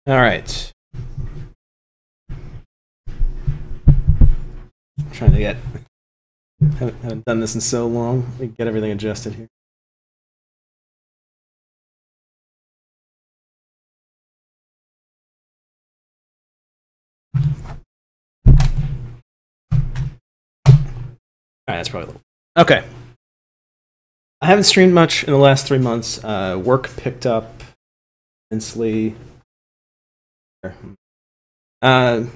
All right. I'm trying to get. Haven't done this in so long. Let me get everything adjusted here. All right, that's probably a little. Okay. I haven't streamed much in the last 3 months. Work picked up immensely. I've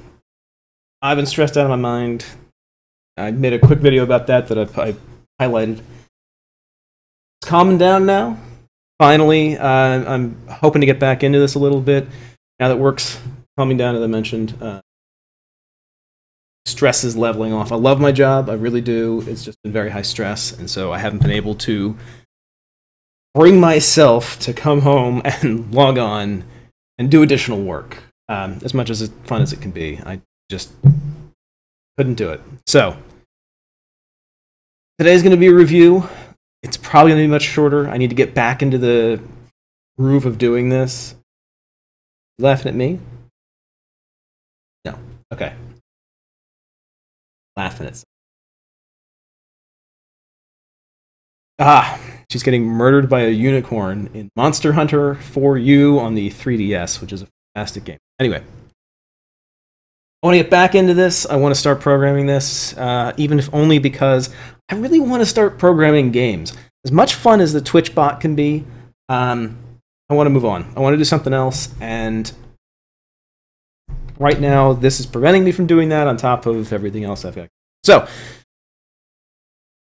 been stressed out of my mind. I made a quick video about that I highlighted. It's calming down now. Finally, I'm hoping to get back into this a little bit now that work's calming down, as I mentioned. Stress is leveling off. I love my job, I really do. It's just been very high stress, and so I haven't been able to bring myself to come home and log on and do additional work. As much as fun as it can be, I just couldn't do it. So today's going to be a review. It's probably going to be much shorter. I need to get back into the groove of doing this. You laughing at me? No. Okay. Laughing at. She's getting murdered by a unicorn in Monster Hunter 4U on the 3DS, which is a fantastic game. Anyway, I want to get back into this. I want to start programming this, even if only because I really want to start programming games. As much fun as the Twitch bot can be, I want to move on. I want to do something else, and right now this is preventing me from doing that on top of everything else I've got. So,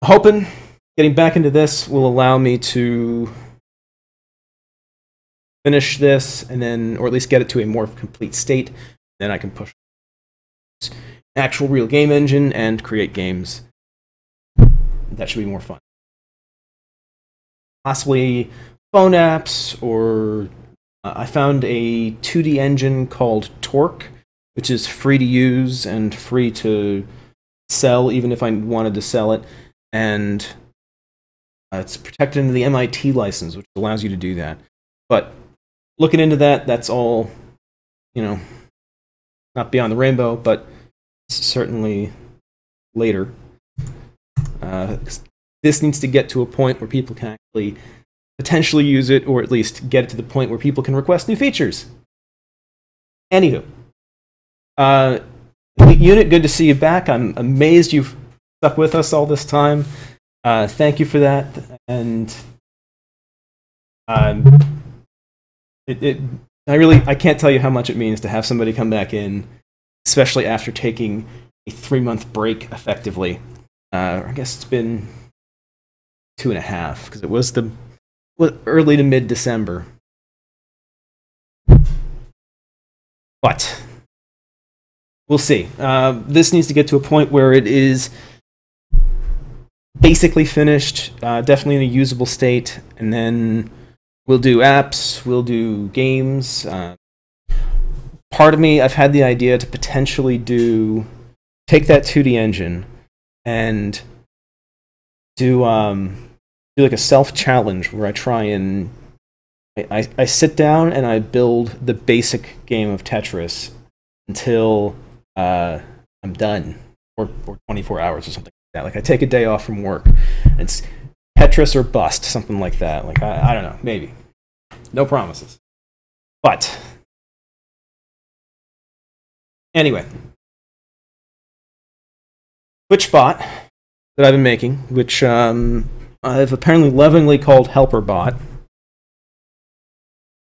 hoping getting back into this will allow me to finish this, and then, or at least get it to a more complete state. Then I can push actual real game engine and create games. That should be more fun. Possibly phone apps, or I found a 2D engine called Torque, which is free to use and free to sell, even if I wanted to sell it. And it's protected under the MIT license, which allows you to do that. But looking into that, that's all, you know, not beyond the rainbow, but certainly later. This needs to get to a point where people can actually potentially use it, or at least get it to the point where people can request new features. Anywho, Unit, good to see you back. I'm amazed you've stuck with us all this time. Thank you for that. And I can't tell you how much it means to have somebody come back in, especially after taking a 3-month break effectively. I guess it's been 2.5, because it was the early to mid-December. But we'll see. This needs to get to a point where it is basically finished, definitely in a usable state, and then we'll do apps, we'll do games. Part of me, I've had the idea to potentially take that 2D engine and do like a self-challenge where I try and I sit down and I build the basic game of Tetris until I'm done, or 24 hours or something like that. Like, I take a day off from work. It's Tetris or bust, something like that. Like, I don't know, maybe. No promises. But anyway, Twitch bot that I've been making, which I've apparently lovingly called Helper Bot.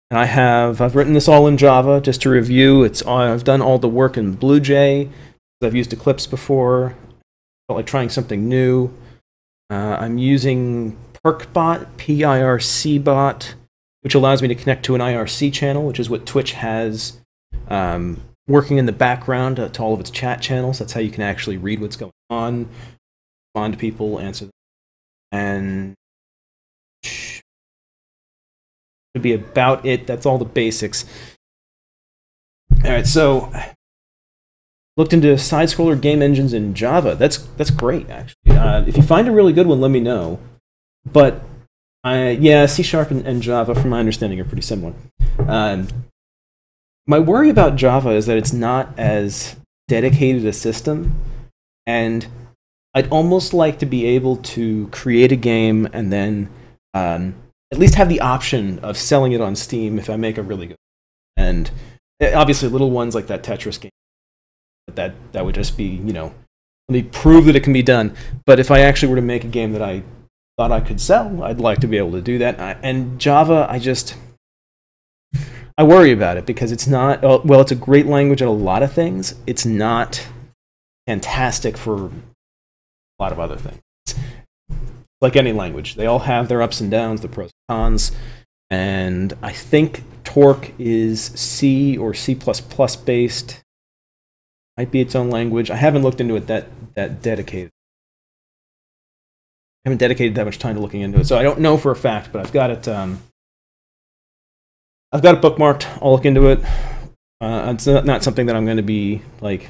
And I've written this all in Java just to review. I've done all the work in BlueJ. I've used Eclipse before. Felt like trying something new. I'm using PircBot, PIRC-bot, which allows me to connect to an IRC channel, which is what Twitch has working in the background to all of its chat channels. That's how you can actually read what's going on, respond to people, answer them. And would be about it. That's all the basics. All right, so looked into side-scroller game engines in Java. That's great, actually. If you find a really good one, let me know. But yeah, C# and Java, from my understanding, are pretty similar. my worry about Java is that it's not as dedicated a system, and I'd almost like to be able to create a game and then at least have the option of selling it on Steam if I make a really good one. And obviously little ones like that Tetris game, that would just be, let me prove that it can be done. But if I actually were to make a game that I thought I could sell, I'd like to be able to do that. And Java, I worry about it because it's not, well, it's a great language at a lot of things. It's not fantastic for a lot of other things. Like any language, they all have their ups and downs, the pros and cons. And I think Torque is C or C++ based. Might be its own language. I haven't looked into it that dedicated. I haven't dedicated that much time to looking into it, so I don't know for a fact. But I've got it. I've got it bookmarked. I'll look into it. It's not something that I'm going to be like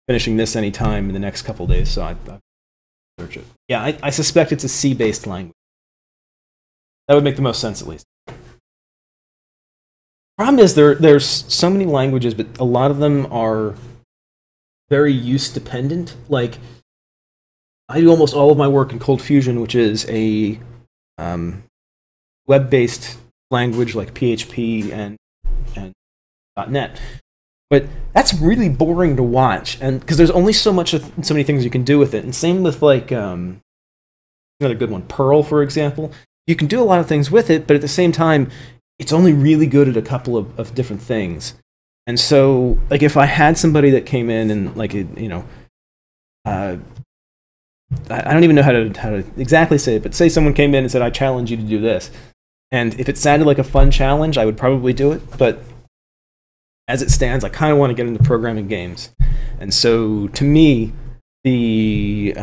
finishing this anytime in the next couple days. So I search it. Yeah, I suspect it's a C-based language. That would make the most sense, at least. Problem is there's so many languages, but a lot of them are very use dependent. Like, I do almost all of my work in Cold Fusion, which is a web-based language like PHP and .NET. But that's really boring to watch, and because there's only so many things you can do with it. And same with like another good one, Perl, for example. You can do a lot of things with it, but at the same time, it's only really good at a couple of different things. And so, like, if I had somebody that came in and like, I don't even know how to exactly say it, but say someone came in and said, "I challenge you to do this," and if it sounded like a fun challenge, I would probably do it. But as it stands, I kind of want to get into programming games, and so to me, the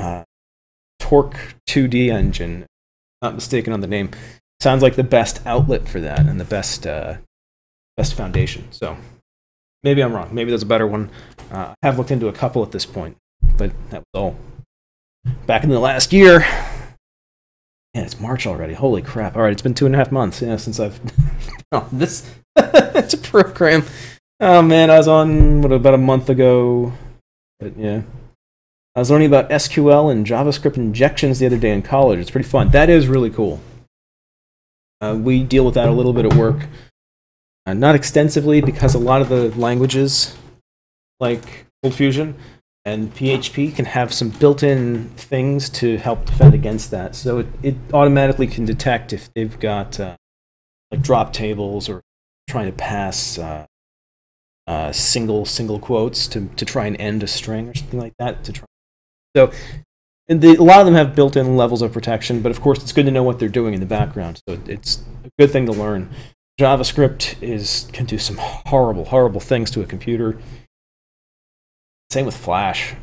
Torque 2D engine, not mistaken on the name, sounds like the best outlet for that and the best foundation. So maybe I'm wrong. Maybe there's a better one. I have looked into a couple at this point, but that was all back in the last year. Yeah, it's March already. Holy crap! All right, it's been 2.5 months. Yeah, since I've this. It's a program. Oh man, I was on about a month ago. But yeah, I was learning about SQL and JavaScript injections the other day in college. It's pretty fun. That is really cool. We deal with that a little bit at work. Not extensively, because a lot of the languages, like Cold Fusion and PHP, can have some built-in things to help defend against that. So it automatically can detect if they've got like drop tables or trying to pass single quotes to try and end a string or something like that. So a lot of them have built-in levels of protection, but of course it's good to know what they're doing in the background. So it's a good thing to learn. JavaScript can do some horrible, horrible things to a computer. Same with Flash.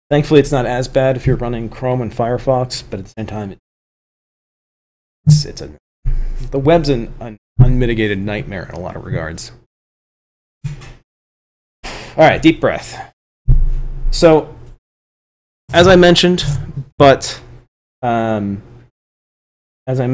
Thankfully, it's not as bad if you're running Chrome and Firefox, but at the same time, the web's an unmitigated nightmare in a lot of regards. All right, deep breath. So, as I mentioned, but as I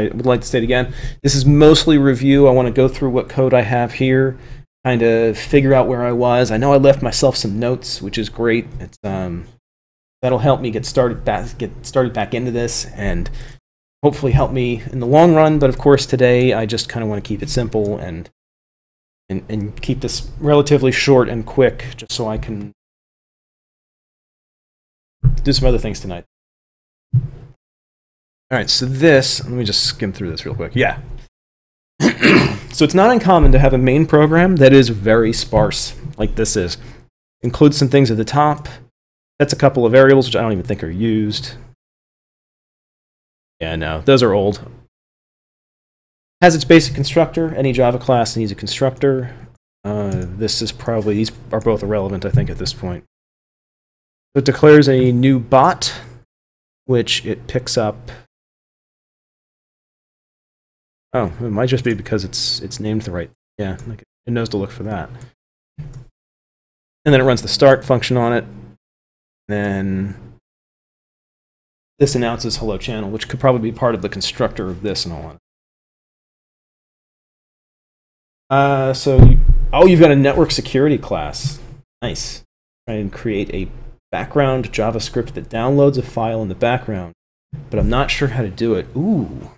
would like to state again, this is mostly review. I want to go through what code I have here, kind of figure out where I was. I know I left myself some notes, which is great. It's that'll help me get started back into this, and hopefully help me in the long run. But of course, today I just kind of want to keep it simple and keep this relatively short and quick, just so I can do some other things tonight. All right, so let me just skim through this real quick. Yeah. So it's not uncommon to have a main program that is very sparse, like this is. Includes some things at the top, sets a couple of variables, which I don't even think are used. Yeah, no, those are old. Has its basic constructor. Any Java class needs a constructor. These are both irrelevant, I think, at this point. So it declares a new bot, which it picks up. Oh, it might just be because it's named the right. Yeah, like it knows to look for that. And then it runs the start function on it. Then this announces hello channel, which could probably be part of the constructor of this and all that. Oh, you've got a network security class. Nice. Try and create a background JavaScript that downloads a file in the background, but I'm not sure how to do it. Ooh.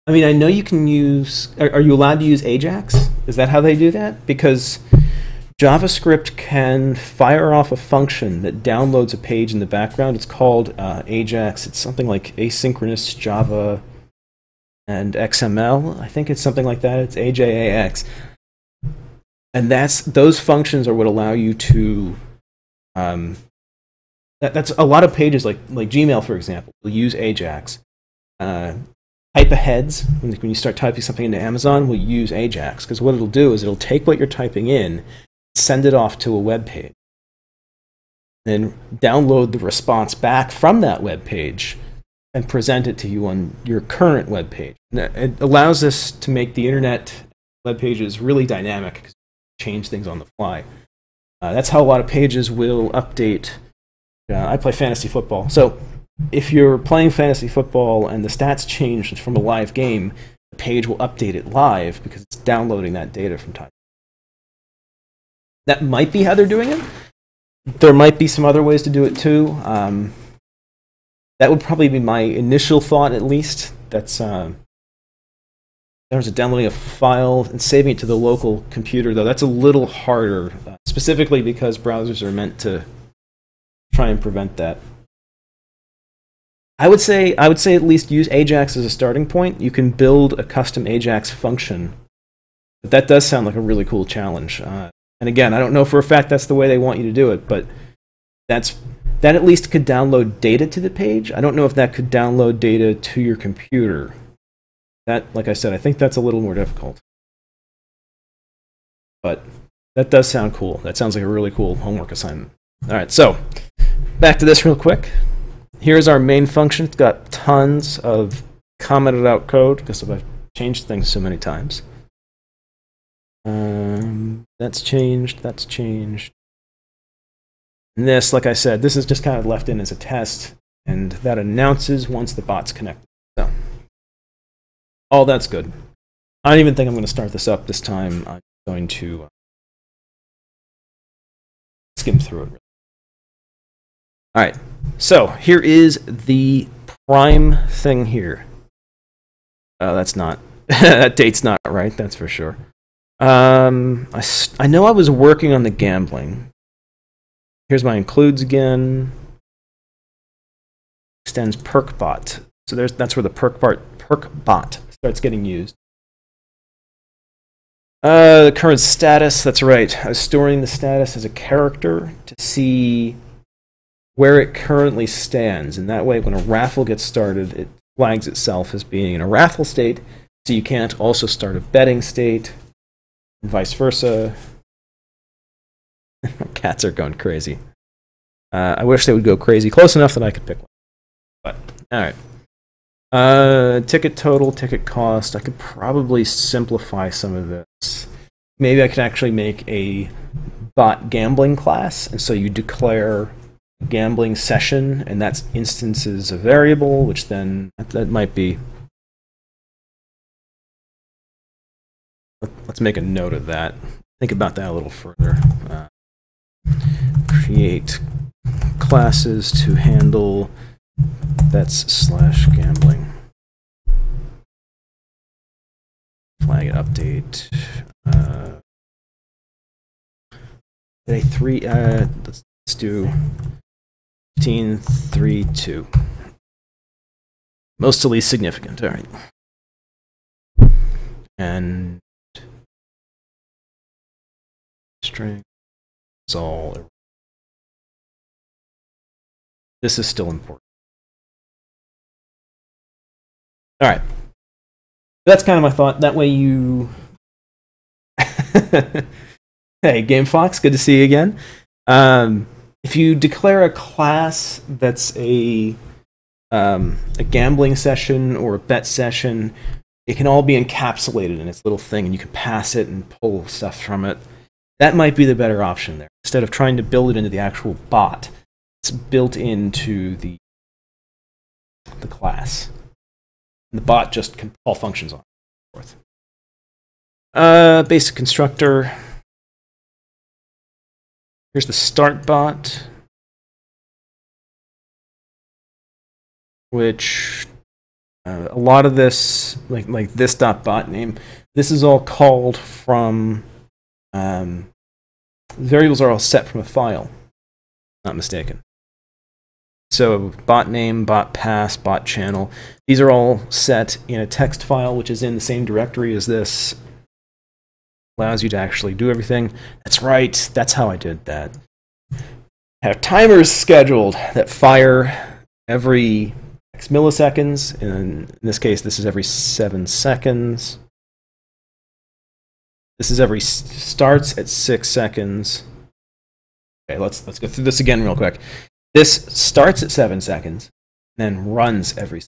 I mean, I know you can use... Are you allowed to use Ajax? Is that how they do that? Because JavaScript can fire off a function that downloads a page in the background. It's called Ajax. It's something like asynchronous Java and XML. I think it's something like that. It's AJAX. And those functions are what allow you to... that's a lot of pages, like Gmail, for example, will use Ajax. Type aheads, when you start typing something into Amazon, will use Ajax, because what it'll do is it'll take what you're typing in, send it off to a web page, then download the response back from that web page and present it to you on your current web page. It allows us to make the internet web pages really dynamic, because you can change things on the fly. That's how a lot of pages will update. I play fantasy football, so if you're playing fantasy football and the stats change from a live game, the page will update it live because it's downloading that data from time. That might be how they're doing it. There might be some other ways to do it too. That would probably be my initial thought, at least. That's in terms of downloading a file and saving it to the local computer, though. That's a little harder, specifically because browsers are meant to try and prevent that. I would say at least use Ajax as a starting point. You can build a custom Ajax function, but that does sound like a really cool challenge. And again, I don't know for a fact that's the way they want you to do it, but that at least could download data to the page. I don't know if that could download data to your computer. That, like I said, I think that's a little more difficult. But that does sound cool. That sounds like a really cool homework assignment. All right, so back to this real quick. Here's our main function. It's got tons of commented out code because I've changed things so many times. That's changed. That's changed. And this, like I said, this is just kind of left in as a test, and that announces once the bot's connected. So, all that's good. I don't even think I'm going to start this up this time. I'm going to skim through it. All right. So here is the prime thing here. That's not, that date's not right, that's for sure. I know I was working on the gambling. Here's my includes again. Extends perkbot. So that's where the perkbot starts getting used. The current status, that's right. I was storing the status as a character to see where it currently stands, and that way when a raffle gets started, it flags itself as being in a raffle state, so you can't also start a betting state, and vice versa. Cats are going crazy. I wish they would go crazy close enough that I could pick one. But, alright. Ticket total, ticket cost. I could probably simplify some of this. Maybe I could actually make a bot gambling class, and so you declare gambling session, and that instances a variable, which then that might be. Let's make a note of that. Think about that a little further. Create classes to handle bets/gambling. Flag it, update. Today 3. Let's do 15.3.2. Most to least significant. All right. And string is all. This is still important. All right. That's kind of my thought. That way you. Hey, Game Fox, good to see you again. If you declare a class that's a gambling session or a bet session, it can all be encapsulated in its little thing, and you can pass it and pull stuff from it. That might be the better option there. Instead of trying to build it into the actual bot, it's built into the class. The bot just can call functions on it. Basic constructor. Here's the start bot, which a lot of this, like this .bot name, this is all called from variables are all set from a file. Not mistaken. So bot name, bot pass, bot channel. These are all set in a text file, which is in the same directory as this. Allows you to actually do everything. That's right. That's how I did that. Have timers scheduled that fire every X milliseconds. In this case, this is every 7 seconds. This is every starts at 6 seconds. Okay, let's go through this again real quick. This starts at 7 seconds, then runs every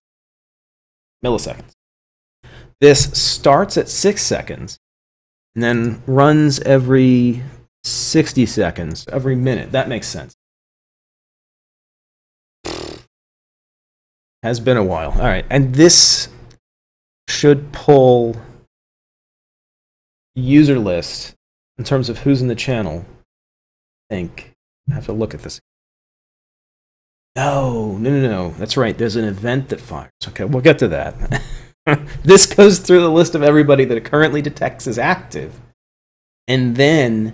milliseconds. This starts at 6 seconds, and then runs every 60 seconds, every minute. That makes sense. Has been a while. All right, and this should pull user list in terms of who's in the channel. I think I have to look at this. No. That's right. There's an event that fires. Okay, we'll get to that. This goes through the list of everybody that it currently detects as active, and then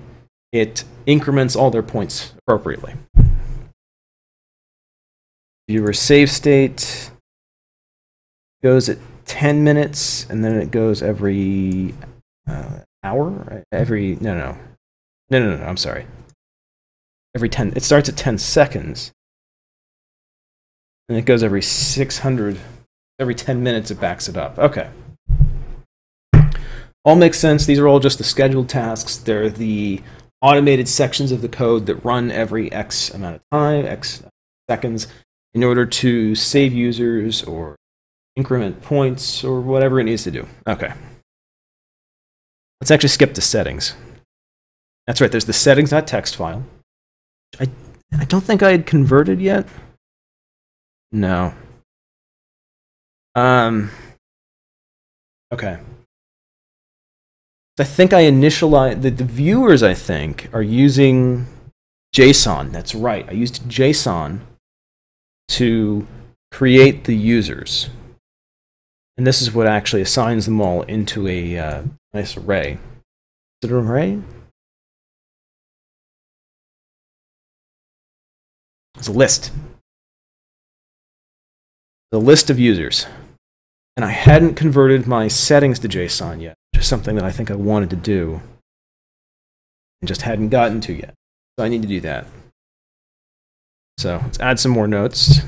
it increments all their points appropriately. Viewer save state goes at 10 minutes, and then it goes every hour? No, I'm sorry. Every 10, it starts at 10 seconds, and it goes every 600, every 10 minutes it backs it up. Okay. All makes sense. These are all just the scheduled tasks. They're the automated sections of the code that run every X amount of time, X seconds, in order to save users or increment points or whatever it needs to do. Okay. Let's actually skip to settings. That's right, there's the settings.txt file. I don't think I had converted yet. No. Okay. I think I initialized, the viewers, I think, are using JSON. That's right, I used JSON to create the users. And this is what actually assigns them all into a nice array. Is it an array? It's a list. The list of users. And I hadn't converted my settings to JSON yet, which is something that I think I wanted to do and just hadn't gotten to yet. So I need to do that. So let's add some more notes.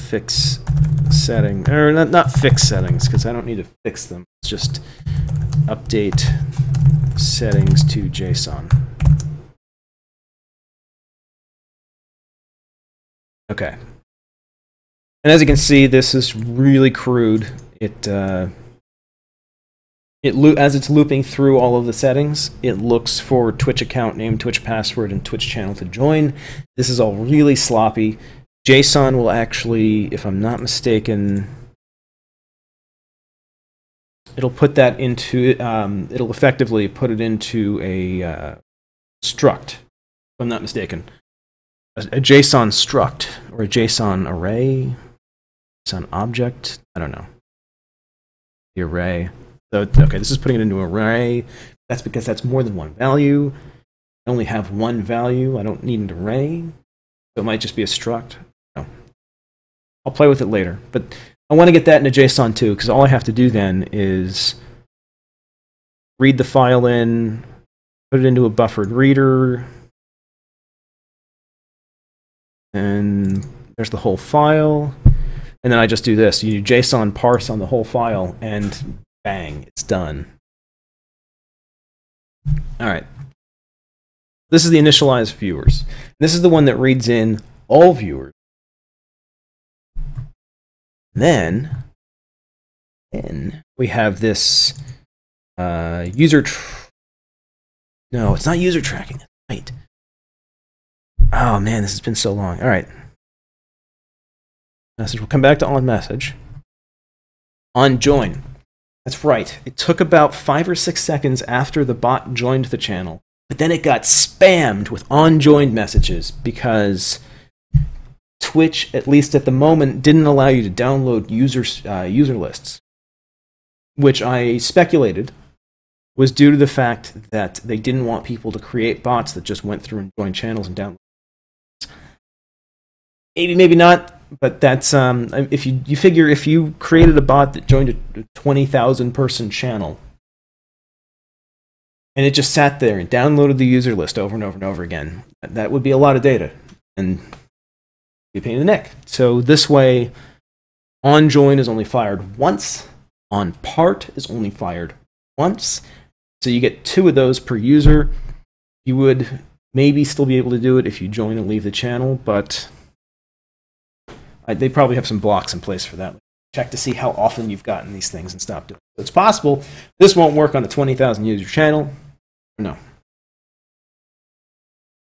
Fix setting, or not fix settings, because I don't need to fix them. It's just update settings to JSON. Okay. And as you can see, this is really crude. As it's looping through all of the settings, it looks for Twitch account name, Twitch password, and Twitch channel to join. This is all really sloppy. JSON will actually, if I'm not mistaken, it'll put that into, it'll effectively put it into a struct, if I'm not mistaken. A JSON struct, or a JSON array, JSON object, I don't know. The array. So, okay, this is putting it into an array. That's because that's more than one value. I only have one value. I don't need an array. So it might just be a struct. No. I'll play with it later. But I want to get that into JSON too, because all I have to do then is read the file in, put it into a buffered reader, and there's the whole file. And then I just do this. You do JSON parse on the whole file, and bang, it's done. All right. This is the initialized viewers. This is the one that reads in all viewers. Then we have this user. No, it's not user tracking. Wait. Oh man, this has been so long. All right. message. We'll come back to on message. On join. That's right. It took about 5 or 6 seconds after the bot joined the channel, but then it got spammed with on joined messages because Twitch, at least at the moment, didn't allow you to download user lists, which I speculated was due to the fact that they didn't want people to create bots that just went through and joined channels and downloaded. Maybe, maybe not, but that's if you figure if you created a bot that joined a 20,000 person channel and it just sat there and downloaded the user list over and over and over again, that would be a lot of data and be a pain in the neck. So this way, on join is only fired once, on part is only fired once. So you get 2 of those per user. You would maybe still be able to do it if you join and leave the channel, but they probably have some blocks in place for that. Check to see how often you've gotten these things and stop doing it. It's possible this won't work on a 20,000 user channel. No.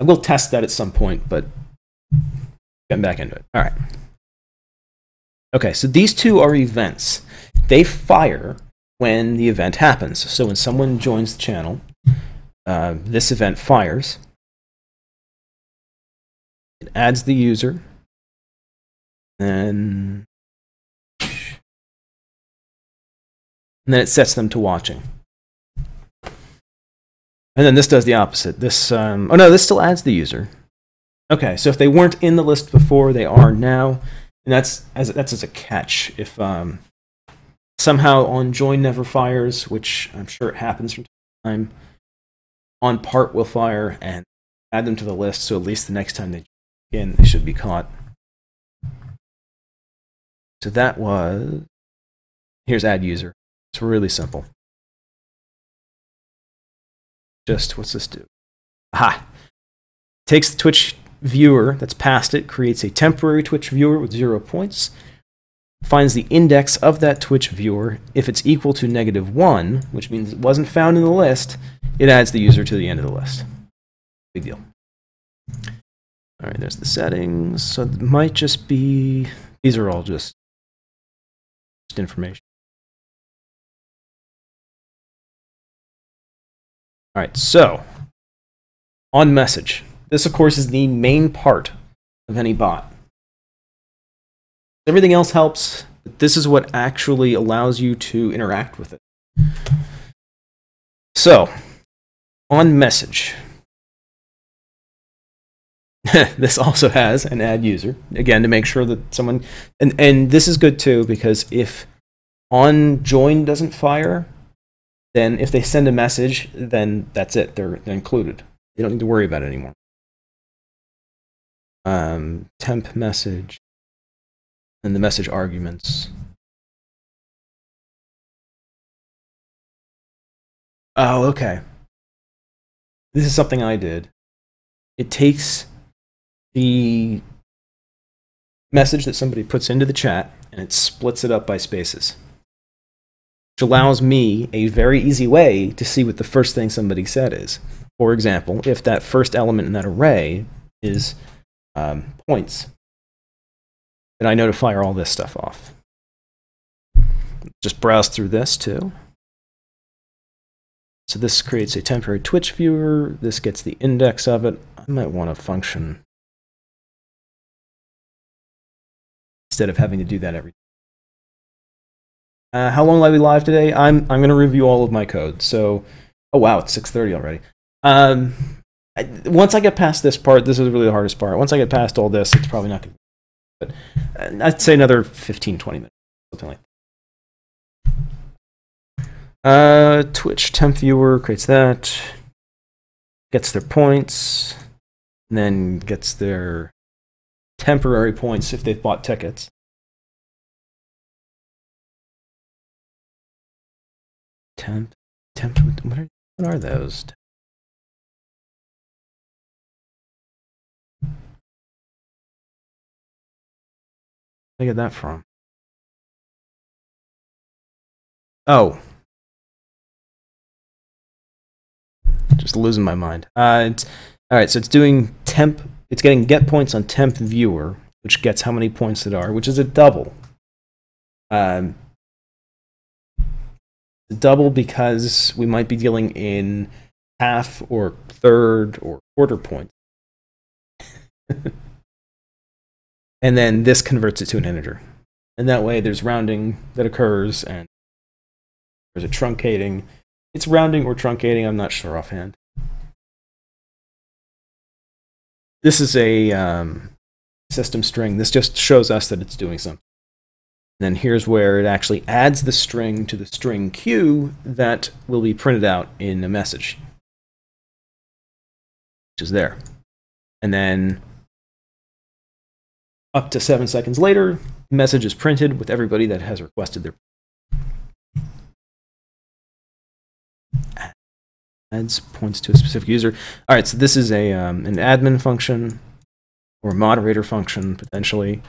I will test that at some point, but getting back into it. All right. Okay, so these 2 are events. They fire when the event happens. So when someone joins the channel, this event fires. It adds the user. And then it sets them to watching. And then this does the opposite. This, oh no, this still adds the user. Okay, so if they weren't in the list before, they are now. And that's as a catch. If somehow on join never fires, which I'm sure it happens from time to time, on part will fire and add them to the list, so at least the next time they join in, they should be caught. So that was, here's add user. It's really simple. Just, what's this do? Aha! Takes the Twitch viewer that's passed it, creates a temporary Twitch viewer with 0 points, finds the index of that Twitch viewer. If it's equal to -1, which means it wasn't found in the list, it adds the user to the end of the list. Big deal. All right, there's the settings. So it might just be, these are all just information. All right, so on message. This, of course, is the main part of any bot. Everything else helps, but this is what actually allows you to interact with it. So, on message. This also has an add user, again, to make sure that someone, and this is good too, because if on join doesn't fire, then if they send a message, then that's it, they're included. You don't need to worry about it anymore. Temp message, and the message arguments. Oh, okay. This is something I did. It takes the message that somebody puts into the chat and it splits it up by spaces, which allows me a very easy way to see what the first thing somebody said is. For example, if that first element in that array is points, then I know to fire all this stuff off. Just browse through this too. So this creates a temporary Twitch viewer. This gets the index of it. I might want a function instead of having to do that every time. How long will I be live today? I'm going to review all of my code. So, oh wow, it's 6:30 already. Once I get past this part, this is really the hardest part. Once I get past all this, it's probably not going to be. But I'd say another 15, 20 minutes, something like that. Twitch temp viewer creates that, gets their points, and then gets their temporary points if they've bought tickets. Temp, what are those? Where did I get that from? Oh. Just losing my mind. All right, so it's doing temp. It's getting get points on temp viewer. which gets how many points it are, which is a double. Double because we might be dealing in half or third or quarter points. And then this converts it to an integer. And that way there's rounding that occurs, and there's a truncating. It's rounding or truncating, I'm not sure offhand. This is a system string. This just shows us that it's doing something. And then here's where it actually adds the string to the string queue that will be printed out in a message, which is there. And then up to 7 seconds later, the message is printed with everybody that has requested their. Adds points to a specific user. All right, so this is a an admin function or moderator function potentially.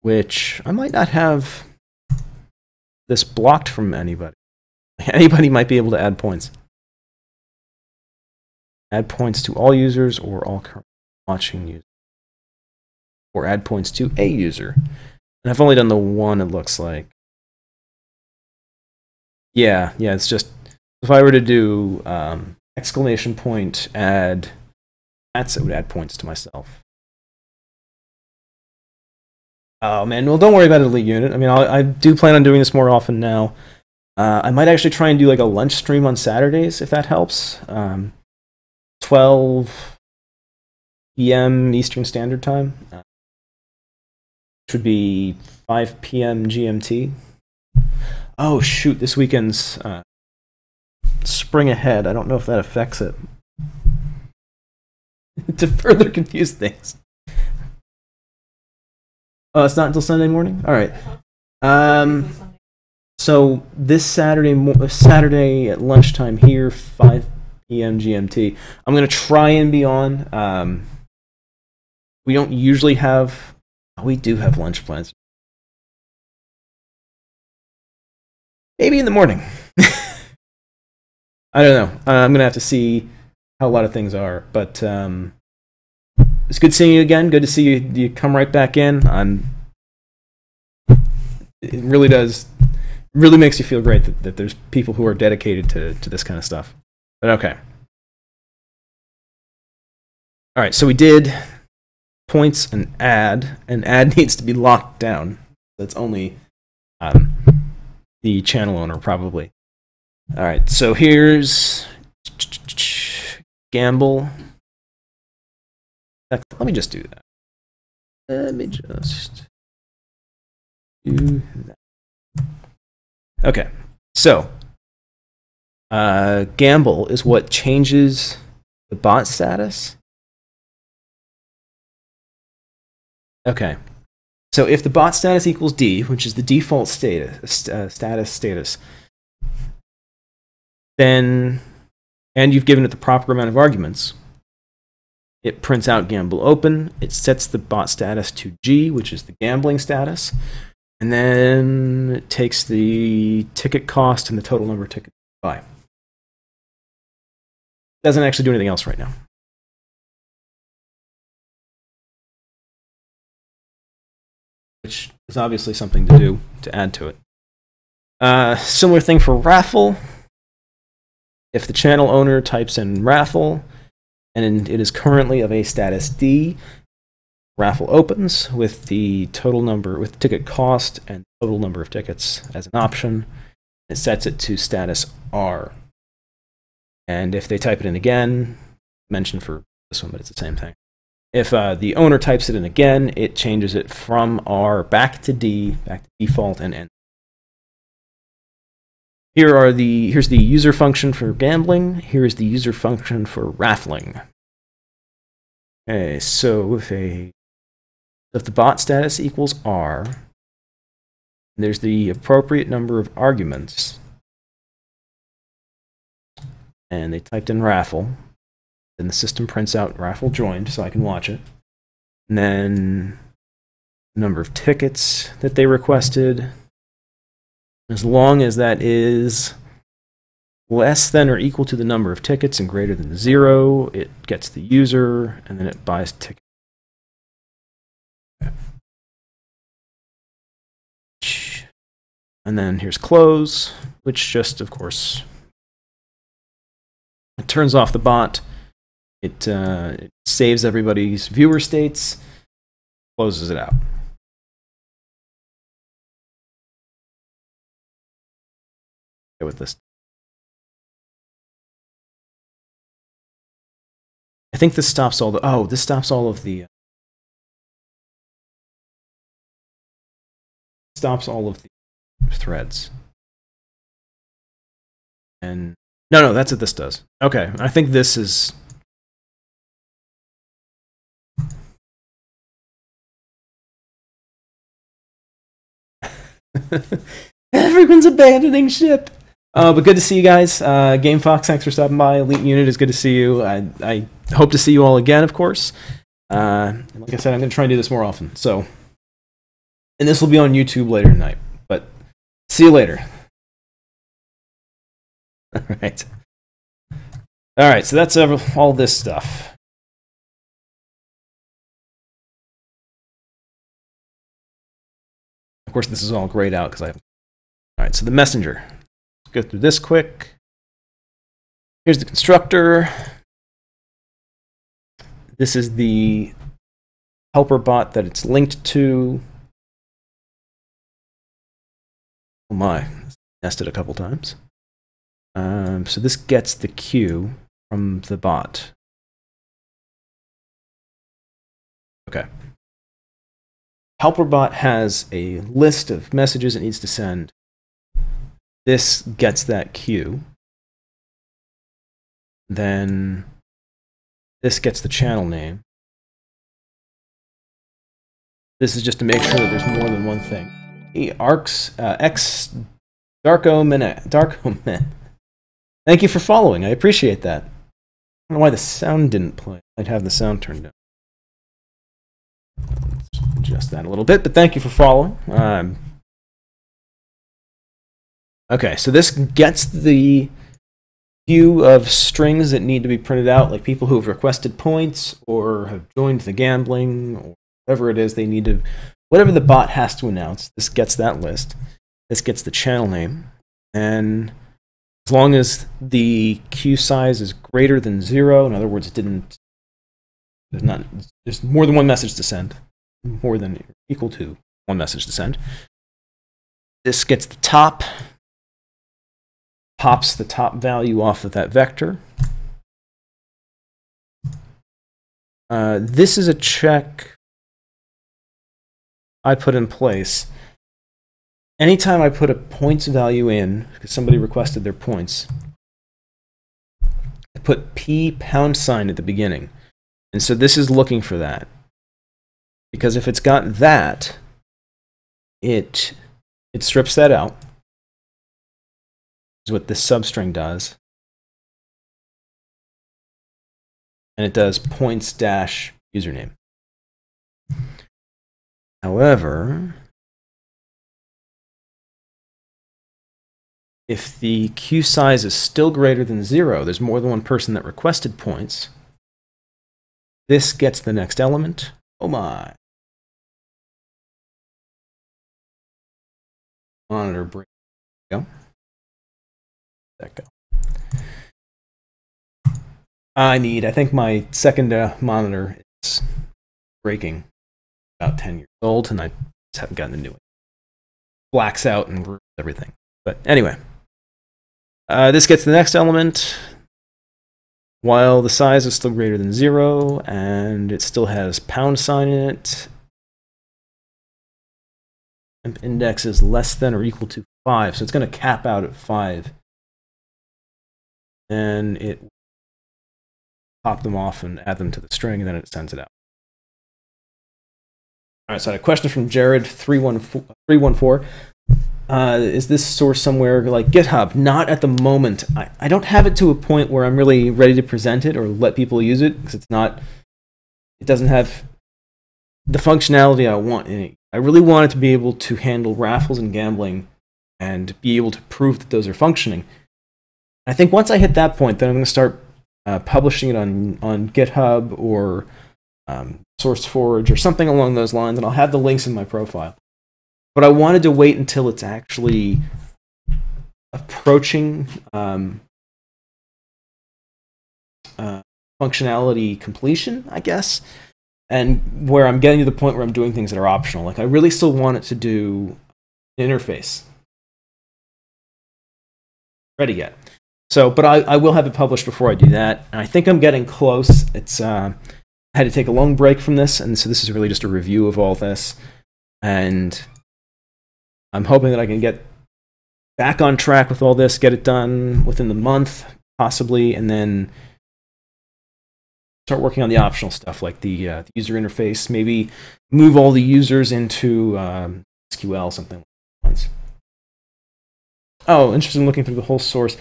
Which I might not have this blocked from anybody. Anybody might be able to add points. Add points to all users or all current watching users. Or add points to a user. And I've only done the one, it looks like. Yeah, it's just, if I were to do exclamation point add, it would add points to myself. Oh man, well don't worry about elite unit. I mean, I do plan on doing this more often now. I might actually try and do like a lunch stream on Saturdays, if that helps. 12 p.m. Eastern Standard Time, which would be 5 p.m. GMT. Oh shoot, this weekend's spring ahead. I don't know if that affects it. To further confuse things. Oh, it's not until Sunday morning? All right. So this Saturday at lunchtime here, 5 p.m. GMT. I'm going to try and be on. We don't usually have. We do have lunch plans. Maybe in the morning. I don't know. I'm going to have to see how a lot of things are. But it's good seeing you again. Good to see you. You come right back in. It really does. Really makes you feel great that there's people who are dedicated to this kind of stuff. But okay. All right. So we did points and add needs to be locked down. That's only the channel owner probably. All right. So here's Gamble. Let me just do that. Let me just do that. Okay, so Gamble is what changes the bot status. Okay, so if the bot status equals D, which is the default status, then, and you've given it the proper amount of arguments, it prints out Gamble open. It sets the bot status to G, which is the gambling status. And then it takes the ticket cost and the total number of tickets to buy. Doesn't actually do anything else right now. Which is obviously something to do to add to it. Similar thing for raffle. If the channel owner types in raffle, and it is currently of a status D, raffle opens with the total number, with ticket cost and total number of tickets as an option. It sets it to status R. And if they type it in again, mentioned for this one, but it's the same thing. If the owner types it in again, it changes it from R back to D, back to default, and end. Here's the user function for gambling. Here's the user function for raffling. Okay, so if the bot status equals R, there's the appropriate number of arguments, and they typed in raffle, then the system prints out raffle joined so I can watch it, and then the number of tickets that they requested, as long as that is less than or equal to the number of tickets and greater than 0, it gets the user, and then it buys tickets. Okay. And then here's close, which just, of course, it turns off the bot. It saves everybody's viewer states, closes it out. Go with this. I think this stops all the, this stops all of the, threads. And no, that's what this does. Okay, I think this is. Everyone's abandoning ship. But good to see you guys. Game Fox, thanks for stopping by. Elite Unit, is good to see you. I hope to see you all again, of course. Like I said, I'm going to try and do this more often. So, and this will be on YouTube later tonight. But see you later. All right. All right. So that's all this stuff. Of course, this is all grayed out because I have. All right. So the messenger. Let's go through this quick. Here's the constructor. This is the helper bot that it's linked to. Oh my, nested a couple times. So this gets the queue from the bot. Okay. Helper bot has a list of messages it needs to send. This gets that queue. Then this gets the channel name. This is just to make sure that there's more than one thing. Hey, X Darko Man. Thank you for following. I appreciate that. I don't know why the sound didn't play. I'd have the sound turned down. Let's adjust that a little bit, but thank you for following. Okay, so this gets the queue of strings that need to be printed out, like people who have requested points or have joined the gambling or whatever it is they need to, whatever the bot has to announce, this gets that list. This gets the channel name. And as long as the queue size is greater than 0, in other words, there's more than one message to send, more than or equal to one message to send. This gets the top, pops the top value off of that vector. This is a check I put in place. Anytime I put a points value in, because somebody requested their points, I put $! at the beginning. And so this is looking for that. Because if it's got that, it strips that out. Is what this substring does. And it does points dash username. However, if the queue size is still greater than 0, there's more than one person that requested points, this gets the next element. Oh my. Monitor break. Go. That go. I think my second monitor is breaking, about 10 years old, and I just haven't gotten a new one. Blacks out and ruins everything. But anyway, this gets the next element while the size is still greater than 0, and it still has # in it. And index is less than or equal to 5, so it's going to cap out at 5. And it will pop them off and add them to the string, and then it sends it out. All right, so I had a question from Jared314. Is this source somewhere like GitHub? Not at the moment. I don't have it to a point where I'm really ready to present it or let people use it, because it doesn't have the functionality I want in it. I really want it to be able to handle raffles and gambling and be able to prove that those are functioning. I think once I hit that point, then I'm going to start publishing it on, GitHub or publishing it on GitHub or SourceForge or something along those lines, and I'll have the links in my profile. But I wanted to wait until it's actually approaching functionality completion, I guess, and where I'm getting to the point where I'm doing things that are optional. Like I really still want it to do an interface. Ready yet. So, but I will have it published before I do that, and I think I'm getting close. It's I had to take a long break from this, and so this is really just a review of all this, and I'm hoping that I can get back on track with all this, get it done within the month, possibly, and then start working on the optional stuff like the user interface, maybe move all the users into SQL, something like that. Oh, interested in looking through the whole source.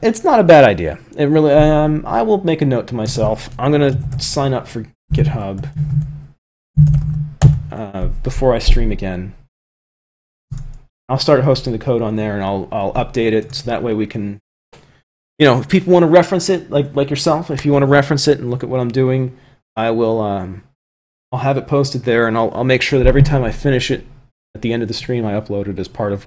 It's not a bad idea. It really. I will make a note to myself. I'm gonna sign up for GitHub before I stream again. I'll start hosting the code on there, and I'll update it so that way we can. If people want to reference it, like yourself, if you want to reference it and look at what I'm doing, I will. I'll have it posted there, and I'll make sure that every time I finish it at the end of the stream, I upload it as part of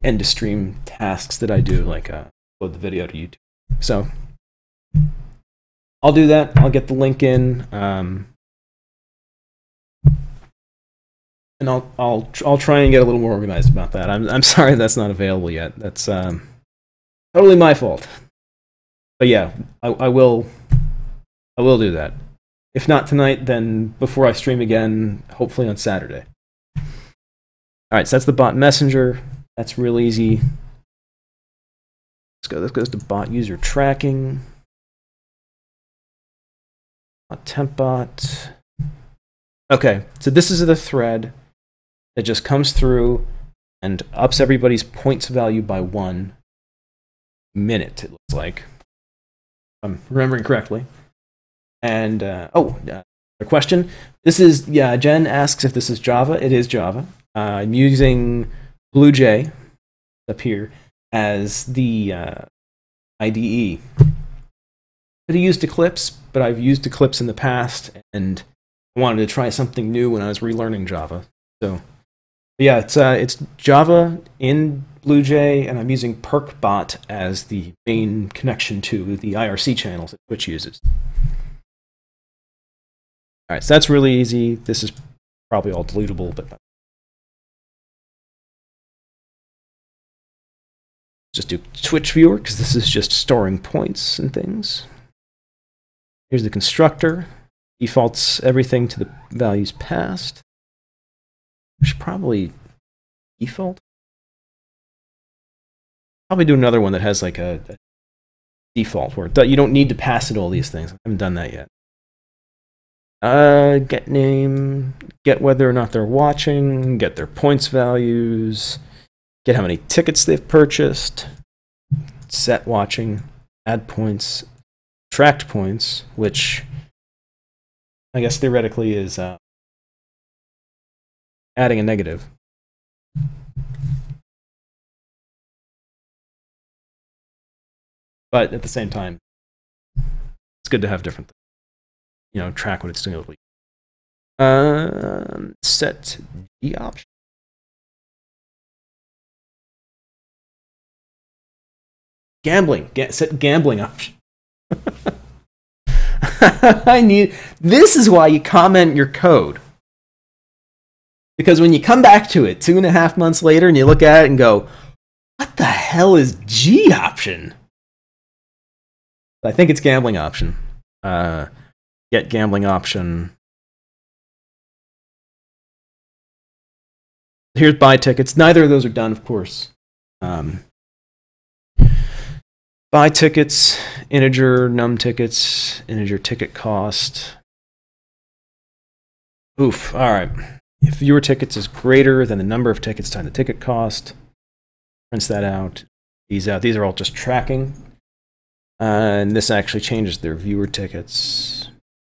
end of stream tasks that I do, like upload the video to YouTube. So I'll do that. I'll get the link in, and I'll try and get a little more organized about that. I'm sorry that's not available yet. That's totally my fault. But yeah, I will do that. If not tonight, then before I stream again, hopefully on Saturday. All right, so that's the bot messenger. That's real easy. Let's go. This goes to bot user tracking. Temp bot. Okay, so this is the thread that just comes through and ups everybody's points value by 1 minute, it looks like. If I'm remembering correctly. And, a question. This is, Jen asks if this is Java. It is Java. I'm using BlueJ up here as the IDE. Could have used Eclipse, but I've used Eclipse in the past and wanted to try something new when I was relearning Java. So, yeah, it's Java in BlueJ, and I'm using PerkBot as the main connection to the IRC channels that Twitch uses. All right, so that's really easy. This is probably all deletable, but just do Twitch viewer because this is just storing points and things. Here's the constructor. Defaults everything to the values passed. We should probably default. Probably do another one that has like a default where you don't need to pass it all these things. I haven't done that yet. Get name, get whether or not they're watching, get their points values, get how many tickets they've purchased, set watching, add points, subtract points, which I guess theoretically is adding a negative. But at the same time, it's good to have different things. Track what it's doing. Set G option. Gambling. Set gambling option. This is why you comment your code. Because when you come back to it 2.5 months later and you look at it and go, what the hell is G option? I think it's gambling option. Get gambling option. Here's buy tickets. Neither of those are done, of course. Buy tickets, integer num tickets, integer ticket cost. Oof, all right. If viewer tickets is greater than the number of tickets times the ticket cost, prints that out. These are all just tracking. And this actually changes their viewer tickets,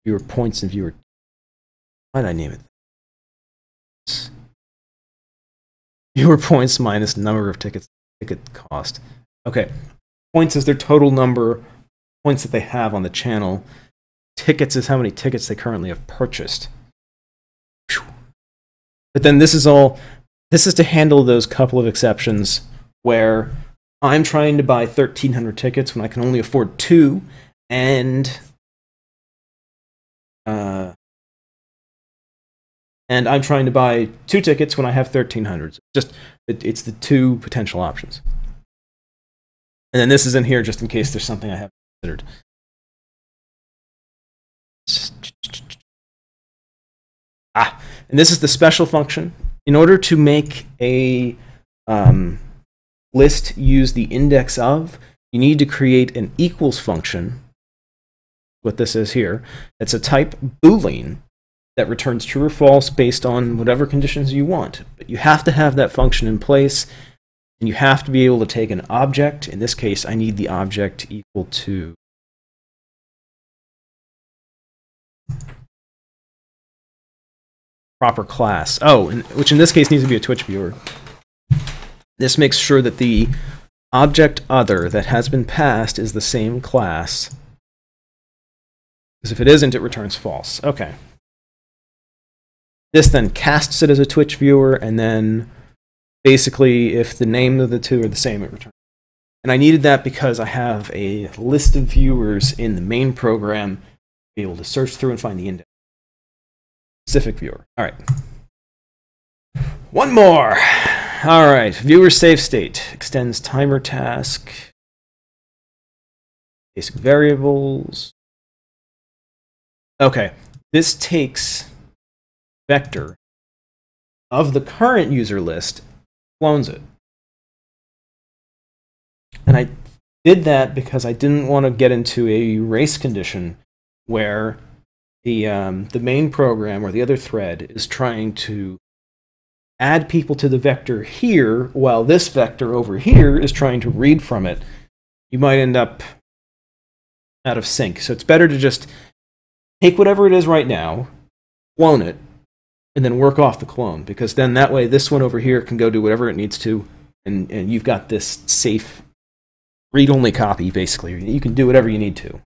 viewer points, and viewer. Why did I name it? Viewer points minus number of tickets, ticket cost. Okay. points is their total number of points that they have on the channel. Tickets is how many tickets they currently have purchased. But then this is to handle those couple of exceptions where I'm trying to buy 1,300 tickets when I can only afford 2, and I'm trying to buy 2 tickets when I have 1,300. It's the 2 potential options. And then this is in here just in case there's something I haven't considered. And this is the special function. In order to make a list use the index of, you need to create an equals function. What this is here. It's a type Boolean that returns true or false based on whatever conditions you want. But you have to have that function in place, and you have to be able to take an object. In this case, I need the object equal to proper class. Oh, which in this case needs to be a Twitch viewer. This makes sure that the object other that has been passed is the same class. Because if it isn't, it returns false. Okay. This then casts it as a Twitch viewer, and then basically if the name of the 2 are the same, it returns. And I needed that because I have a list of viewers in the main program to be able to search through and find the index. Specific viewer. All right. One more. All right. Viewer save state extends timer task. Basic variables. Okay. This takes vector of the current user list, clones it. And I did that because I didn't want to get into a race condition where the main program or the other thread is trying to add people to the vector here while this vector over here is trying to read from it. You might end up out of sync. So it's better to just take whatever it is right now, clone it, and then work off the clone, because then that way this one over here can go do whatever it needs to, and you've got this safe read-only copy, basically. You can do whatever you need to.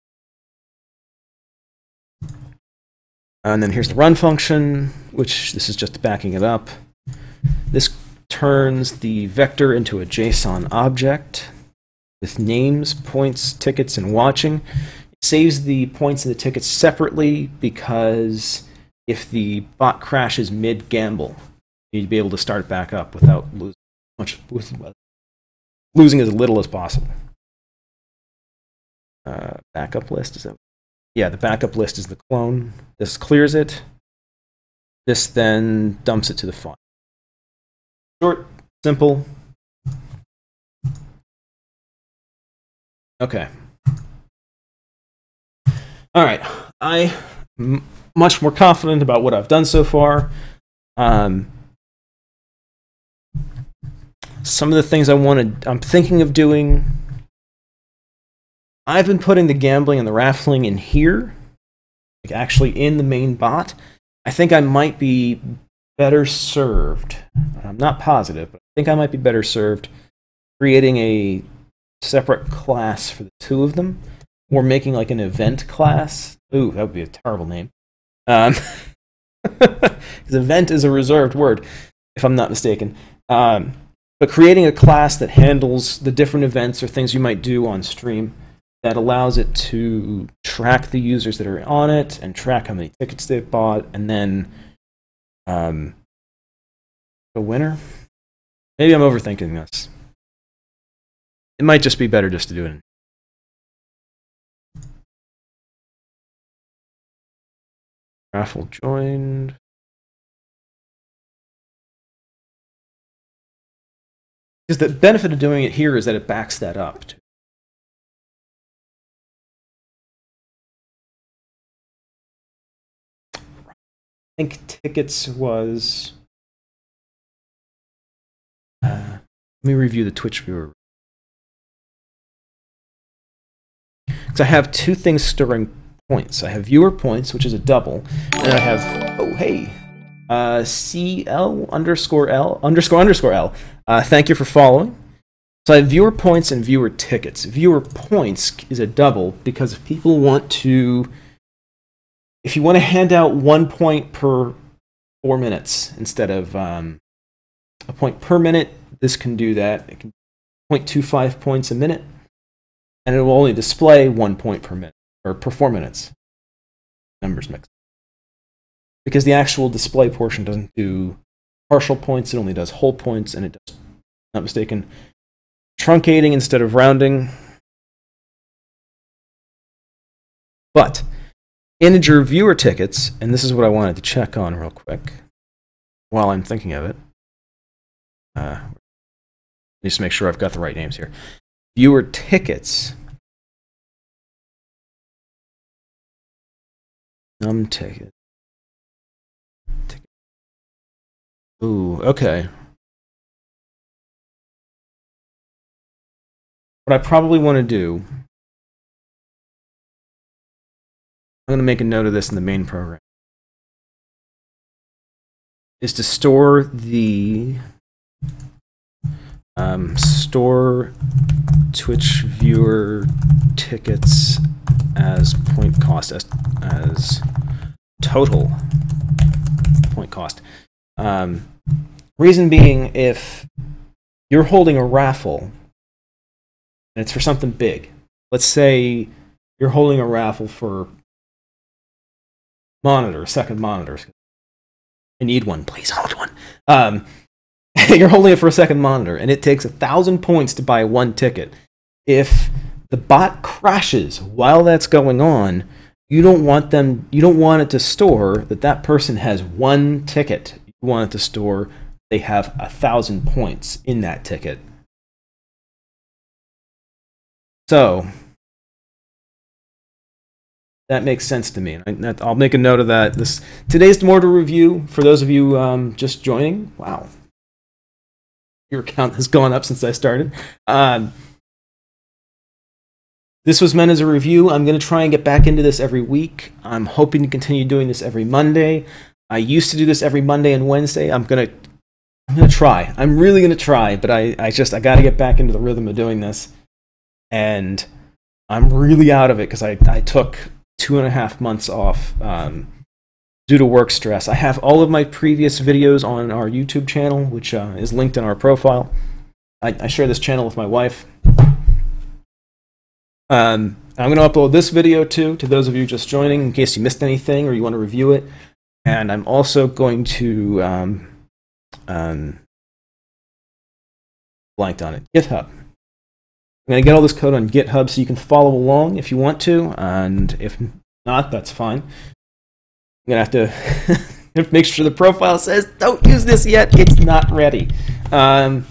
And then here's the run function, which this is just backing it up. This turns the vector into a JSON object with names, points, tickets, and watching. It saves the points and the tickets separately because if the bot crashes mid-gamble, you need to be able to start it back up without losing as little as possible. Backup list, is that? Yeah, the backup list is the clone. This clears it. This then dumps it to the file. Short, simple. Okay. All right. I'm much more confident about what I've done so far. Some of the things I'm thinking of doing. I've been putting the gambling and the raffling in here, like actually in the main bot. I think I might be better served. I'm not positive, but I think I might be better served creating a separate class for the 2 of them, or making like an event class. Ooh, that would be a terrible name. Because event is a reserved word, if I'm not mistaken. But creating a class that handles the different events or things you might do on stream, that allows it to track the users that are on it and track how many tickets they've bought, and then the winner. Maybe I'm overthinking this. It might just be better just to do it. Raffle joined. Because the benefit of doing it here is that it backs that up too. I think tickets was... let me review the Twitch viewer. Because I have 2 things storing points. I have viewer points, which is a double, and I have, oh hey, CL_L_L. Thank you for following. So I have viewer points and viewer tickets. Viewer points is a double because if people want to, if you want to hand out 1 point per 4 minutes instead of a point per minute, this can do that. It can 0.25 points a minute, and it will only display 1 point per minute or per 4 minutes. Numbers mixed. Because the actual display portion doesn't do partial points, it only does whole points, and it does, not mistaken, truncating instead of rounding. But integer viewer tickets, and this is what I wanted to check on real quick while I'm thinking of it. Just to make sure I've got the right names here. Viewer tickets. Ticket. Ooh, okay. What I probably want to do, I'm going to make a note of this in the main program, is to store the store Twitch viewer tickets as point cost, as total point cost. Reason being, if you're holding a raffle and it's for something big, let's say you're holding a raffle for monitor, second monitors. I need one, please hold one. You're holding it for a second monitor, and it takes 1,000 points to buy one ticket. If the bot crashes while that's going on, you don't want it to store that that person has one ticket. You want it to store they have 1,000 points in that ticket. So that makes sense to me. I'll make a note of that. Today's more to review for those of you just joining. Wow. Your account has gone up since I started. This was meant as a review. I'm going to try and get back into this every week. I'm hoping to continue doing this every Monday. I used to do this every Monday and Wednesday. I'm going to try. I'm really going to try, but I got to get back into the rhythm of doing this. And I'm really out of it because I took 2.5 months off due to work stress. I have all of my previous videos on our YouTube channel, which is linked in our profile. I share this channel with my wife. I'm going to upload this video too, to those of you just joining, in case you missed anything or you want to review it. And I'm also going to blanked on it, GitHub. I'm going to get all this code on GitHub so you can follow along if you want to, and if not, that's fine. I'm going to have to make sure the profile says, don't use this yet, it's not ready. I'm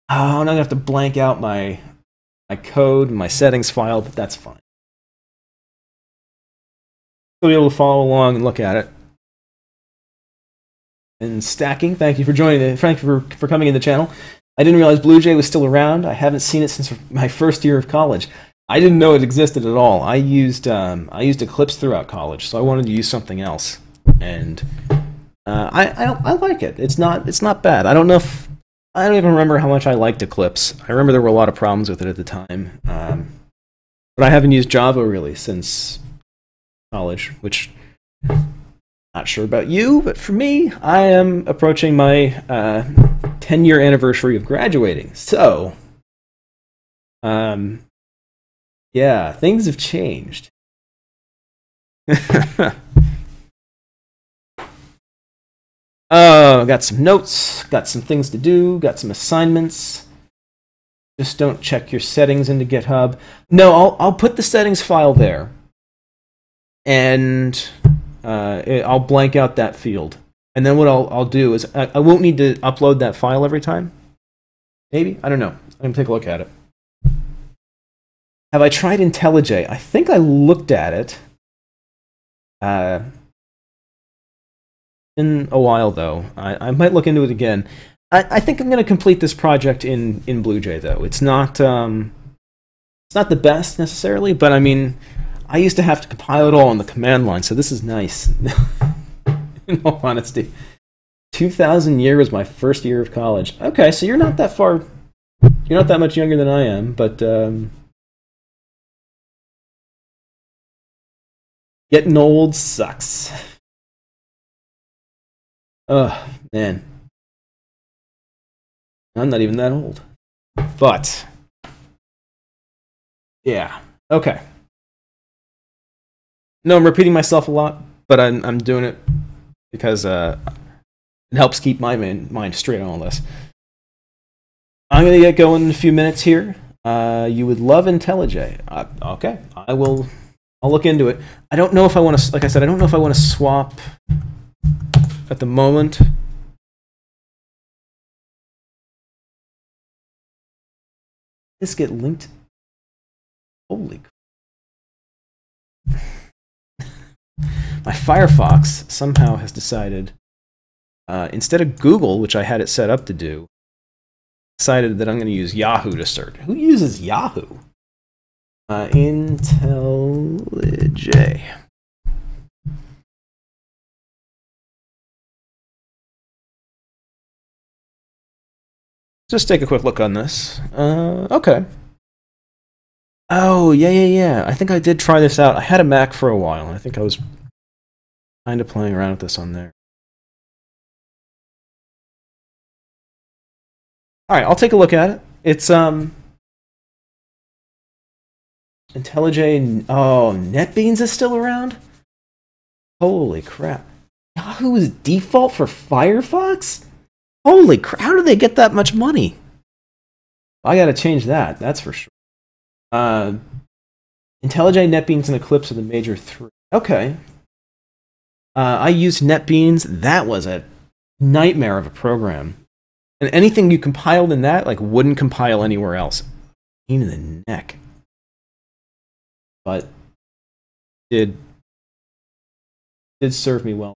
going to have to blank out my code, my settings file, but that's fine. You'll be able to follow along and look at it. And stacking, thank you for joining. Thank you for coming in the channel. I didn't realize BlueJ was still around. I haven't seen it since my first year of college. I didn't know it existed at all. I used Eclipse throughout college, so I wanted to use something else. And I like it. It's not bad. I don't even remember how much I liked Eclipse. I remember there were a lot of problems with it at the time. But I haven't used Java really since college, which not sure about you, but for me, I am approaching my 10-year anniversary of graduating. So, yeah, things have changed. Got some notes, got some things to do, got some assignments. Just don't check your settings into GitHub. No, I'll put the settings file there, and I'll blank out that field. And then what I'll do is I won't need to upload that file every time. Maybe? I don't know. I'm going to take a look at it. Have I tried IntelliJ? I think I looked at it in a while, though. I might look into it again. I think I'm going to complete this project in BlueJ, though. It's not the best, necessarily, but I mean, I used to have to compile it all on the command line, so this is nice. In all honesty. 2000 year was my first year of college. Okay, so you're not that far You're not that much younger than I am, but getting old sucks. Ugh, man. I'm not even that old. But, yeah. Okay. No, I'm repeating myself a lot, but I'm doing it because it helps keep my mind straight on all this. I'm going to get going in a few minutes here. You would love IntelliJ. Okay, I'll look into it. I don't know if I want to, like I said, I don't know if I want to swap at the moment. This get linked. Holy my Firefox somehow has decided, instead of Google, which I had it set up to do, decided that I'm going to use Yahoo to search. Who uses Yahoo? IntelliJ. Just take a quick look on this. Okay. Oh, yeah. I think I did try this out. I had a Mac for a while, and I think I was kind of playing around with this on there. All right, I'll take a look at it. It's IntelliJ. Oh, NetBeans is still around? Holy crap. Yahoo is default for Firefox? Holy crap, how do they get that much money? I gotta change that, that's for sure. IntelliJ, NetBeans, and Eclipse are the major three. Okay. I used NetBeans. That was a nightmare of a program. And anything you compiled in that, like, wouldn't compile anywhere else. Pain in the neck. But did serve me well.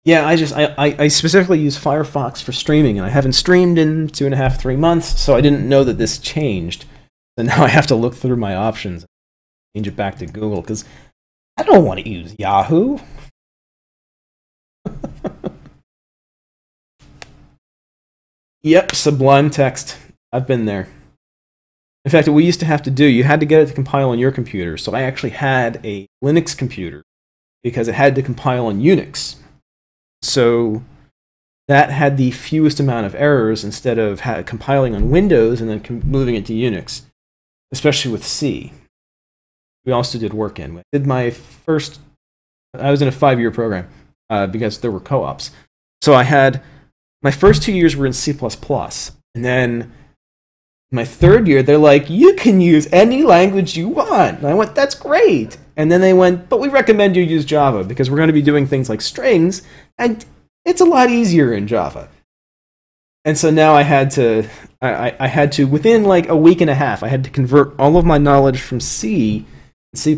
Yeah, I specifically use Firefox for streaming, and I haven't streamed in 2.5, 3 months, so I didn't know that this changed. So now I have to look through my options and change it back to Google, because I don't want to use Yahoo. Yep, Sublime Text. I've been there. In fact, what we used to have to do, you had to get it to compile on your computer, so I actually had a Linux computer because it had to compile on Unix. So that had the fewest amount of errors instead of compiling on Windows and then moving it to Unix, especially with C. We also did work in. I did my first, I was in a 5-year program because there were co-ops. So I had, my first 2 years were in C++, and then my 3rd year, they're like, you can use any language you want. And I went, that's great. And then they went, but we recommend you use Java because we're going to be doing things like strings, and it's a lot easier in Java. And so now I had to, within like a week and a half, I had to convert all of my knowledge from C and C++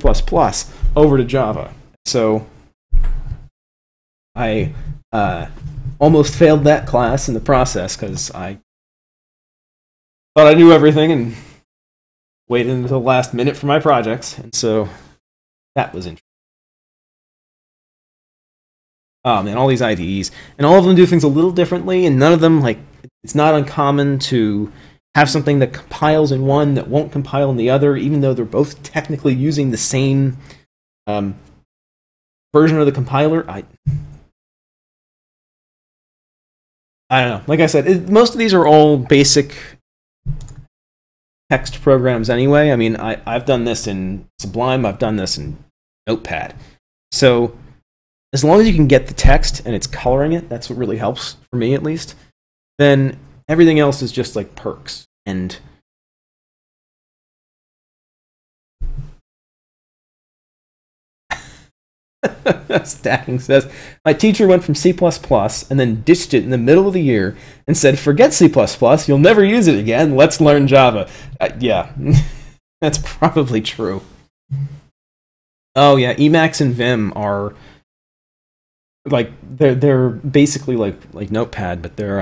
over to Java. So I almost failed that class in the process because I thought I knew everything and waited until the last minute for my projects. And so that was interesting. Oh man, all these IDEs. And all of them do things a little differently, and none of them, like, it's not uncommon to have something that compiles in one that won't compile in the other, even though they're both technically using the same version of the compiler. I don't know. Like I said, most of these are all basic text programs anyway. I mean, I've done this in Sublime, I've done this in Notepad. So as long as you can get the text and it's coloring it, that's what really helps, for me at least, then everything else is just like perks. And Stacking says, my teacher went from C++ and then ditched it in the middle of the year and said, forget C++, you'll never use it again, let's learn Java. Yeah, that's probably true. Oh yeah, Emacs and Vim are like, they're basically like Notepad, but they're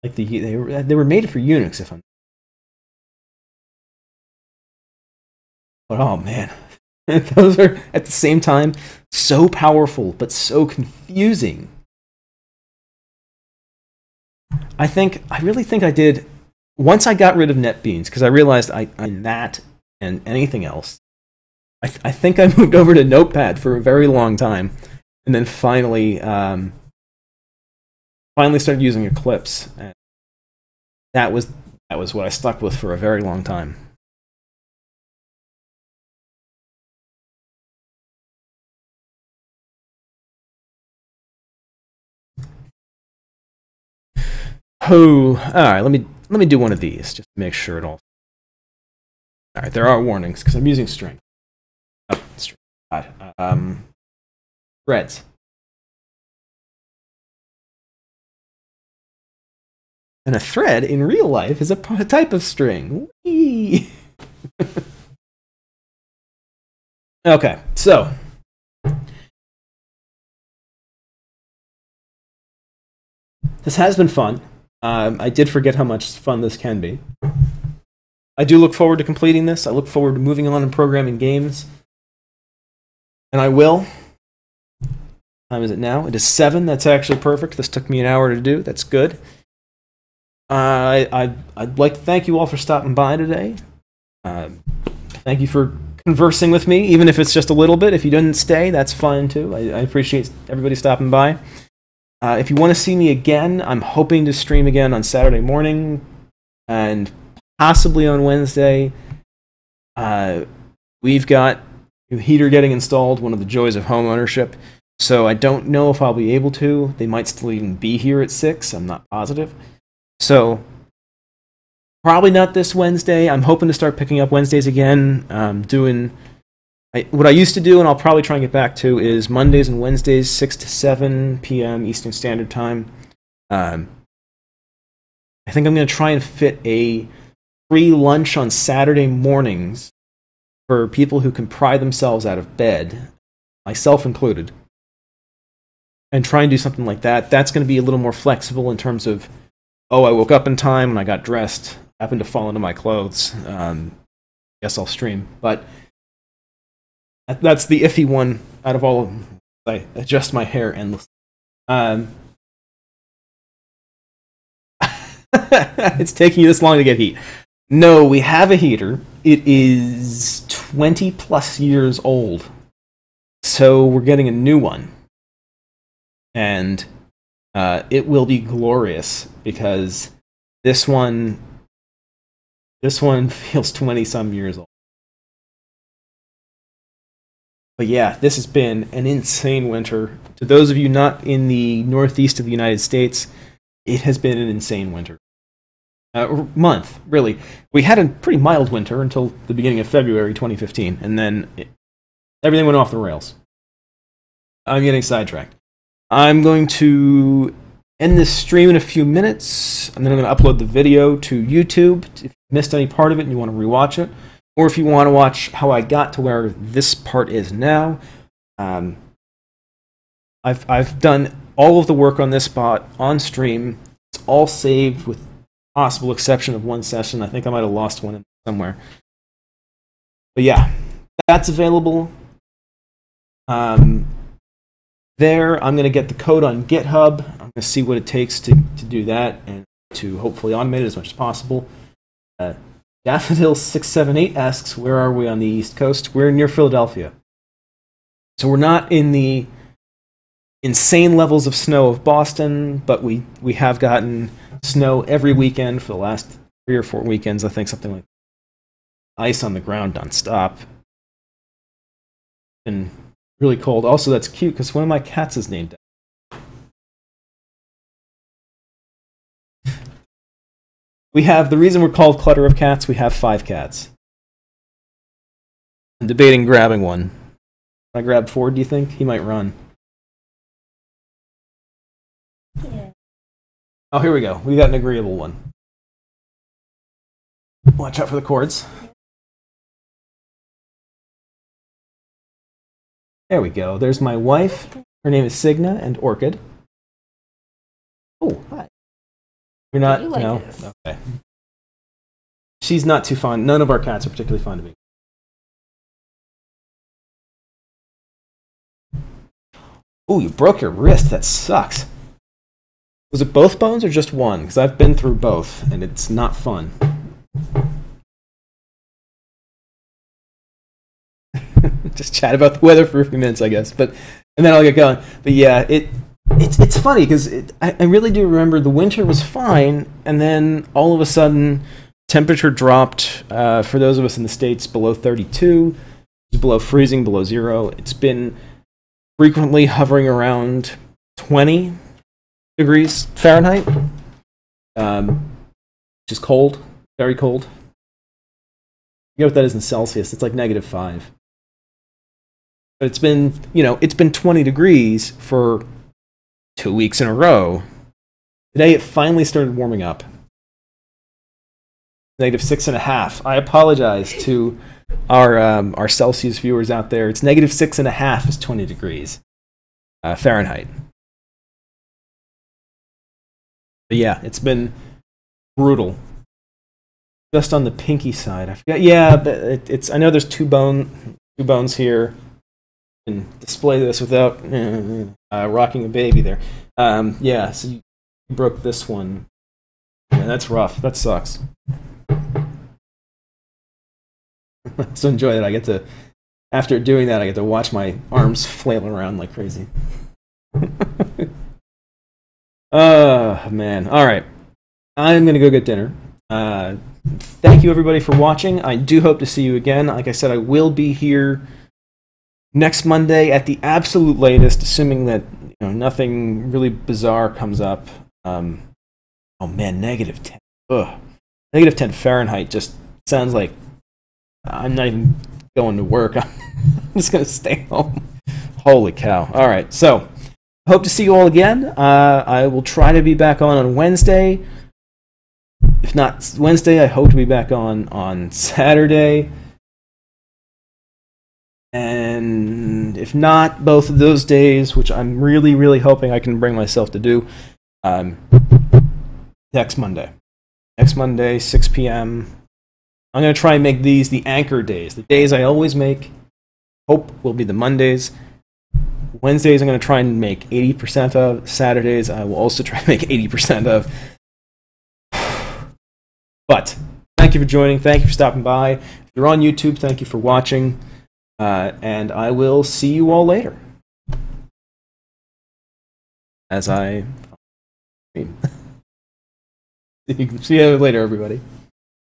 like they were made for Unix, if I'm. But oh man, Those are, at the same time, so powerful, but so confusing. I really think I did, once I got rid of NetBeans, because I realized in that and anything else, I think I moved over to Notepad for a very long time, and then finally started using Eclipse. And that was what I stuck with for a very long time. Oh, all right. Let me do one of these just to make sure it all. All right, there are warnings because I'm using string. Oh, string. Threads. And a thread in real life is a type of string. Whee! Okay, so this has been fun. I did forget how much fun this can be. I do look forward to completing this. I look forward to moving on and programming games. And I will. What time is it now? It is 7. That's actually perfect. This took me an hour to do. That's good. I'd like to thank you all for stopping by today. Thank you for conversing with me, even if it's just a little bit. If you didn't stay, that's fine too. I appreciate everybody stopping by. If you want to see me again, I'm hoping to stream again on Saturday morning and possibly on Wednesday. We've got a heater getting installed, one of the joys of home ownership. So I don't know if I'll be able to. They might still even be here at 6. I'm not positive. So probably not this Wednesday. I'm hoping to start picking up Wednesdays again. What I used to do, and I'll probably try and get back to, is Mondays and Wednesdays, 6 to 7 p.m. Eastern Standard Time. I think I'm going to try and fit a free lunch on Saturday mornings for people who can pry themselves out of bed, myself included, and try and do something like that. That's going to be a little more flexible in terms of, I woke up in time and I got dressed, happened to fall into my clothes. Guess I'll stream. But that's the iffy one out of all of them. I adjust my hair endlessly. It's taking you this long to get heat. No, we have a heater. It is 20 plus years old. So we're getting a new one. And it will be glorious because this one feels 20 some years old. But yeah, this has been an insane winter. To those of you not in the northeast of the United States, it has been an insane winter. Month, really. We had a pretty mild winter until the beginning of February 2015, and then everything went off the rails. I'm getting sidetracked. I'm going to end this stream in a few minutes, and then I'm going to upload the video to YouTube. If you missed any part of it and you want to rewatch it, or if you want to watch how I got to where this part is now, I've done all of the work on this spot on stream. It's all saved with possible exception of one session. I think I might have lost one in somewhere. But yeah, that's available. There, I'm going to get the code on GitHub. I'm going to see what it takes to do that and to hopefully automate it as much as possible. Daffodil678 asks, where are we on the East Coast? We're near Philadelphia. So we're not in the insane levels of snow of Boston, but we have gotten snow every weekend for the last 3 or 4 weekends, I think, something like that. Ice on the ground nonstop. And really cold. Also, that's cute because one of my cats is named We have, the reason we're called Clutter of Cats, we have 5 cats. I'm debating grabbing one. If I grab Ford, do you think? He might run. Yeah. Oh, here we go. We got an agreeable one. Watch out for the cords. There we go. There's my wife. Her name is Signa and Orchid. Oh, hi. You're not? You like no? This? Okay. She's not too fond. None of our cats are particularly fond of me. Oh, you broke your wrist. That sucks. Was it both bones or just one? Because I've been through both, and it's not fun. Just chat about the weather for a few minutes, I guess. And then I'll get going. But yeah, it's funny because I really do remember the winter was fine, and then all of a sudden, temperature dropped. For those of us in the States, below 32, below freezing, below zero. It's been frequently hovering around 20 degrees Fahrenheit, which is cold, very cold. You know what that is in Celsius? It's like -5. But it's been, it's been 20 degrees for 2 weeks in a row. Today it finally started warming up. -6.5. I apologize to our Celsius viewers out there. It's -6.5 is 20 degrees Fahrenheit. But yeah, it's been brutal. Just on the pinky side, I forgot. Yeah, but it's. I know there's two bones here. I can display this without rocking a baby there. Yeah, so you broke this one. Yeah, that's rough. That sucks. So enjoy that. I get to, after doing that, I get to watch my arms flail around like crazy. Oh, man. All right. I'm going to go get dinner. Thank you, everybody, for watching. I do hope to see you again. Like I said, I will be here next Monday at the absolute latest, assuming that nothing really bizarre comes up. Oh, man, -10. Ugh. -10 Fahrenheit just sounds like I'm not even going to work. I'm just going to stay home. Holy cow. All right, so hope to see you all again. I will try to be back on Wednesday. If not Wednesday, I hope to be back on Saturday. And if not both of those days, which I'm really, really hoping I can bring myself to do, next Monday. Next Monday, 6 p.m. I'm going to try and make these the anchor days. The days I always make, hope will be the Mondays. Wednesdays I'm going to try and make 80% of. Saturdays I will also try and make 80% of. But thank you for joining. Thank you for stopping by. If you're on YouTube, thank you for watching. And I will see you all later. As I... See you later, everybody.